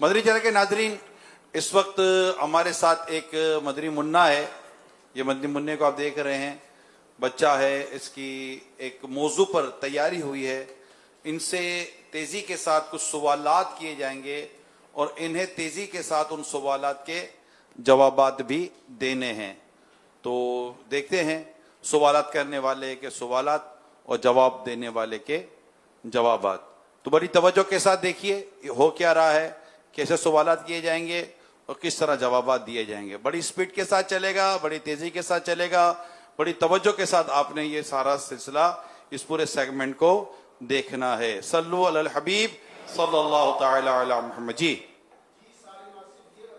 Madani channel के नाजरीन, इस वक्त हमारे साथ एक मदनी मुन्ना है। ये मदनी मुन्ने को आप देख रहे हैं, बच्चा है, इसकी एक मौजू पर तैयारी हुई है। इनसे तेजी के साथ कुछ सवालात किए जाएंगे और इन्हें तेजी के साथ उन सवालात के जवाबात भी देने हैं। तो देखते हैं सवालात करने वाले के सवालात और जवाब देने वाले के जवाबात। तो बड़ी तवज्जो के साथ देखिए हो क्या रहा है, कैसे सवालात किए जाएंगे और किस तरह जवाबात दिए जाएंगे। बड़ी स्पीड के साथ चलेगा, बड़ी तेजी के साथ चलेगा, बड़ी तवज्जो के साथ आपने ये सारा सिलसिला, इस पूरे सेगमेंट को देखना है। सल्लु अलल हबीब सल्लल्लाहु तआला अला मुहम्मद। जी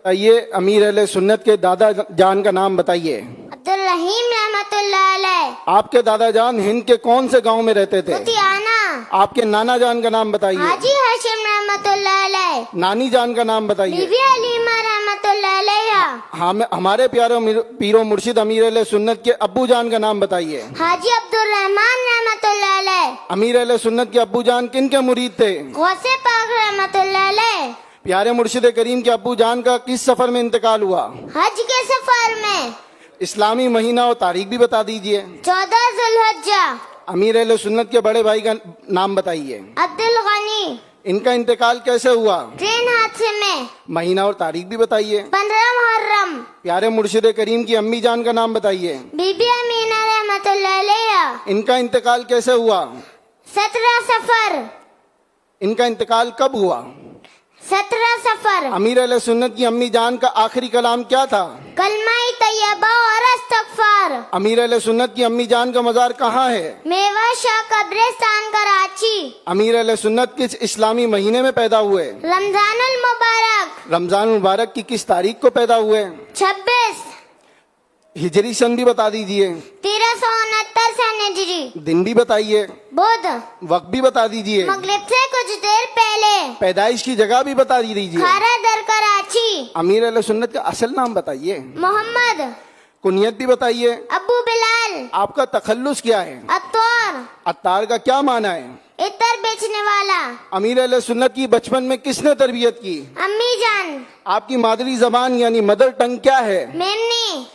ये अमीर अहले सुन्नत के दादा जान का नाम बताइए। अब्दुल रहीम रहमतुल्लाह अलैह। आपके दादा जान हिंद के कौन से गांव में रहते थे? लुधियाना। आपके नाना जान का नाम बताइए। हाजी हाशिम रहमतुल्लाह अलैह। नानी जान का नाम बताइए। बीबी हलीमा रहमतुल्लाह अलैहा। हमारे प्यारे पीरो मुर्शिद अमीर अहले सुन्नत के अब्बू जान का नाम बताइए। हाजी अब्दुल रहमान रहमतुल्लाह अलैह। अमीर अहले सुन्नत के अब्बू जान किन के मुरीद थे? गौसे पाक रहमतुल्लाह अलैह। प्यारे मुर्शिद करीम के अब्बू जान का किस सफर में इंतकाल हुआ? हज के सफर में। इस्लामी महीना और तारीख भी बता दीजिए। 14 जुल्हज्जा। अमीर अहले सुन्नत के बड़े भाई का नाम बताइए। अब्दुल गनी। इनका इंतकाल कैसे हुआ? ट्रेन हादसे में। महीना और तारीख भी बताइए। 15 मुहर्रम। प्यारे मुर्शिद करीम की अम्मी जान का नाम बताइए। बीबी अमीना रहमतुल्लाह अलैहा। इनका इंतकाल कैसे हुआ? 17 सफर। इनका इंतकाल कब हुआ? 17 सफर। अमीर अहले सुन्नत की अम्मी जान का आखिरी कलाम क्या था? कलमा-ए तैयबा और इस्तग़फ़ार। अमीर अहले सुन्नत की अम्मी जान का मजार कहाँ है? मेवा शाह कब्रिस्तान कराची। अमीर अहले सुन्नत किस इस्लामी महीने में पैदा हुए? रमजानुल मुबारक। रमजान मुबारक की किस तारीख को पैदा हुए? 26 हिजरी सन भी बता दीजिए। 1369 सन हिजरी। दिन भी बताइए। बुध। वक्त भी बता दीजिए। मगरिब से कुछ देर पहले। पैदाइश की जगह भी बता दीजिए। खारा दर कराची। अमीर अहले सुन्नत का असल नाम बताइए। मोहम्मद। कुनियत भी बताइए। अबू बिलाल। आपका तखल्लुस क्या है? अत्तार। अत्तार का क्या माना है? इतर बेचने वाला। अमीर अहले सुन्नत की बचपन में किसने तरबियत की? अम्मी जान। आपकी मादरी जबान यानी मदर टंग क्या है? मेमनी।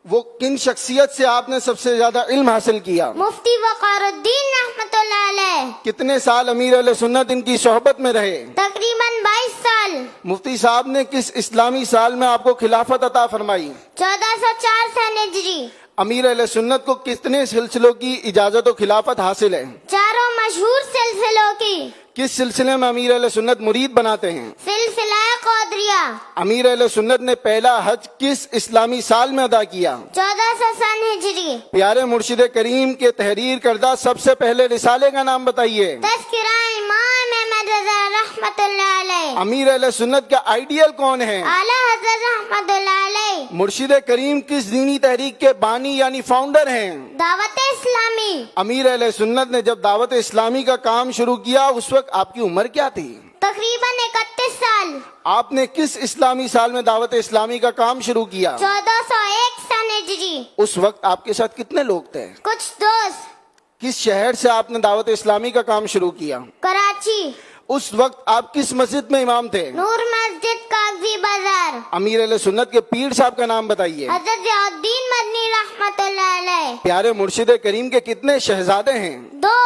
वो किन शख्सियत से आपने सबसे ज्यादा इल्म हासिल किया? मुफ्ती वक़ारुद्दीन रहमतुल्लाह अलैह। कितने साल अमीर अहले सुन्नत इनकी सोहबत में रहे? तकरीबन 22 साल। मुफ्ती साहब ने किस इस्लामी साल में आपको खिलाफत अता फरमाई? 1404 सन हिजरी। अमीर अहले सुन्नत को कितने सिलसिलों की इजाजत और खिलाफत हासिल है? चारों मशहूर सिलसिलों की। किस सिलसिले में अमीर अहले सुन्नत मुरीद बनाते हैं? सिलसिला क़ादरिया। अमीर अहले सुन्नत ने पहला हज किस इस्लामी साल में अदा किया? 1400 सन हिजरी। प्यारे मुर्शिद करीम के तहरीर करदा सबसे पहले रिसाले का नाम बताइए। तज़किरा इमाम अहमद रज़ा रहमतुल्लाह अलैह। अमीर अहले सुन्नत का आइडियल कौन है? आला हज़रत रहमतुल्लाह अलैह। मुर्शिद करीम किस दीनी तहरीक के बानी यानी फाउंडर हैं? दावत इस्लामी। अमीर अहले सुन्नत ने जब दावत इस्लामी का काम शुरू किया उस वक्त आपकी उम्र क्या थी? तकरीबन 31 साल। आपने किस इस्लामी साल में दावत इस्लामी का काम शुरू किया? 1401 सन हिजरी। उस वक्त आपके साथ कितने लोग थे? कुछ दोस्त। किस शहर से आपने दावत इस्लामी का काम शुरू किया? कराची। उस वक्त आप किस मस्जिद में इमाम थे? नूर मस्जिद कागजी बाजार। अमीर अहले सुन्नत के पीर साहब का नाम बताइए। हज़रत ज़ियाउद्दीन मदनी रहमतुल्लाह अलैह। प्यारे मुर्शिद करीम के कितने शहजादे हैं? 2।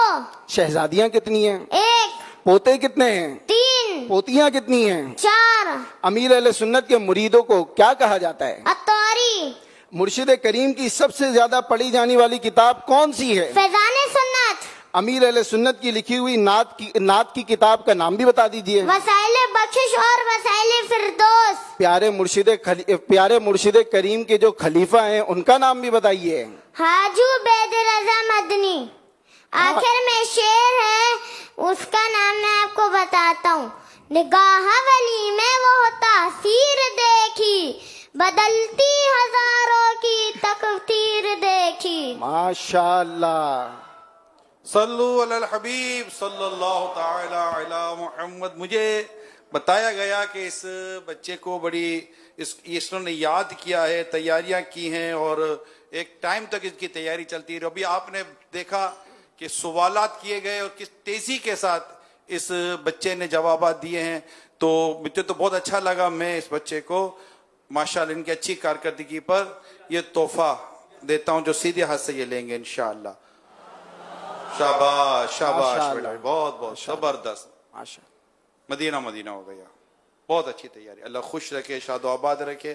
शहजादियाँ कितनी हैं? 1। पोते कितने हैं? 3। पोतियाँ कितनी हैं? 4। अमीर अहले सुन्नत के मुरीदों को क्या कहा जाता है? अत्तारी। मुर्शिद करीम की सबसे ज्यादा पढ़ी जाने वाली किताब कौन सी है? फैज़ान सुन्नत। अमीर अहले सुन्नत की लिखी हुई नात की किताब का नाम भी बता दीजिए। वसाइले बख्शिश और वसाइले फिरदौस। प्यारे मुर्शिद करीम के जो खलीफा हैं उनका नाम भी बताइए। हाजू बेद रजा मदनी। आखिर में शेर है, उसका नाम मैं आपको बताता हूँ। निगाह वली में वो तासीर देखी, बदलती हजारों की तकदीर देखी। माशाअल्लाह। सल्लु अलल हबीब सल्लल्लाहु तआला अला मुहम्मद। मुझे बताया गया कि इस बच्चे को बड़ी इसने याद किया है, तैयारियां की हैं और एक टाइम तक इसकी तैयारी चलती है। अभी आपने देखा कि सवालात किए गए और किस तेजी के साथ इस बच्चे ने जवाबात दिए हैं। तो मुझे तो बहुत अच्छा लगा। मैं इस बच्चे को माशाल्लाह इनकी अच्छी कारकर्दगी पर ये तोहफा देता हूं जो सीधे हाथ से ये लेंगे इंशाअल्लाह। शाबाश शाबाश माशाअल्लाह। बेटा, बहुत बहुत जबरदस्त। माशा मदीना मदीना हो गया, बहुत अच्छी तैयारी। अल्लाह खुश रखे, शादो आबाद रखे,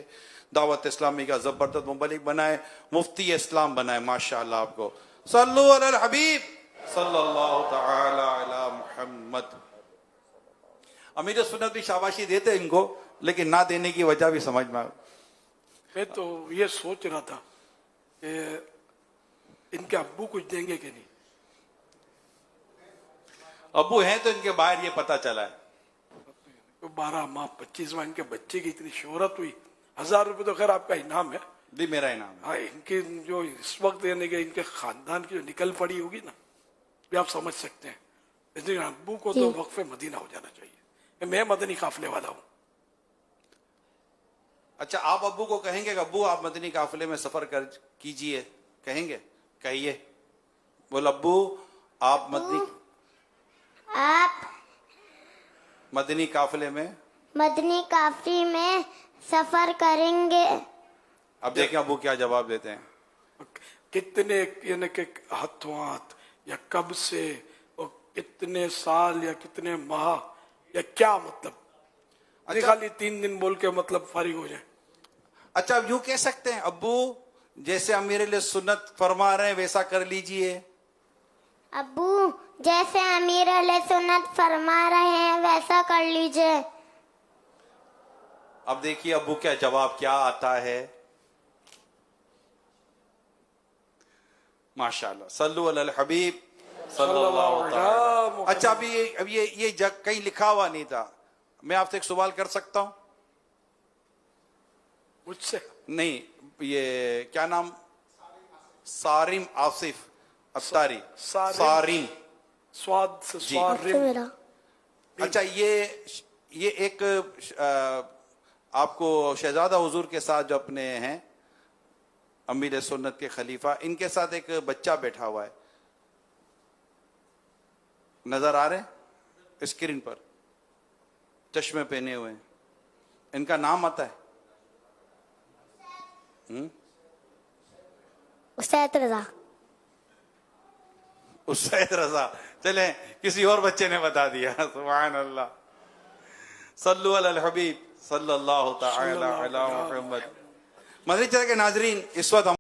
दावत इस्लामी का जबरदस्त मुबलिक बनाए, मुफ्ती इस्लाम बनाए माशाअल्लाह आपको। सल्लु अलल हबीब सल्लल्लाहु तआला अला मुहम्मद। अमीर सुन्नत भी शाबाशी देते इनको, लेकिन ना देने की वजह भी समझ में। मैं तो ये सोच रहा था कि इनके अब्बू कुछ देंगे कि नहीं। अबू हैं तो इनके बाहर ये पता चला है। तो 12 माह 25 माह इनके बच्चे की इतनी शोहरत हुई, 1000 रुपए तो खैर आपका इनाम है। जी मेरा इनाम है। हाँ, इनकी जो इस वक्त यानी कि इनके खानदान की जो निकल पड़ी होगी ना, भी आप समझ सकते हैं। इसलिए अब्बू को तो वक्फ मदीना हो जाना चाहिए। मैं मदनी काफिले वाला हूँ। अच्छा, आप अब्बू को कहेंगे कि अब्बू आप मदनी काफिले में सफर कर कीजिए, कहेंगे? कहिए, बोल अब्बू आप आप मदनी काफिले में मदनी काफिले में सफर करेंगे। अब देखें अब्बू क्या जवाब देते हैं। कितने यानी कि हाथों हाथ या कब से और कितने साल या कितने माह या क्या मतलब। अच्छा। खाली 3 दिन बोल के मतलब फारिग हो जाए। अच्छा, अब यूं कह सकते हैं अब्बू जैसे आप मेरे लिए सुन्नत फरमा रहे हैं वैसा कर लीजिए। अब्बू जैसे अमीर अले सुन्नत फरमा रहे हैं वैसा कर लीजिए। अब देखिए अब्बू क्या जवाब क्या आता है। माशाल्लाह, सल्लु अलल हबीब सल्लल्लाहु अलैहि। अच्छा, अब ये जग कहीं लिखा हुआ नहीं था। मैं आपसे एक सवाल कर सकता हूं? मुझसे नहीं, ये क्या नाम? सारिम आसिफ अफ्तारी। सारिम स्वाद से जी। स्वारिम। अच्छा, ये एक आपको शहजादा हुजूर के साथ जो अपने हैं अमीर सुन्नत के खलीफा, इनके साथ एक बच्चा बैठा हुआ है, नजर आ रहे हैं स्क्रीन पर, चश्मे पहने हुए हैं। इनका नाम आता है उसैद रजा। उसैद रजा। चले, किसी और बच्चे ने बता दिया। सुभान अल्लाह। सल्लु अलल हबीब सल्लल्लाहु तआला अला मुहम्मद। मदनी चैनल के नाजरीन, इस वक्त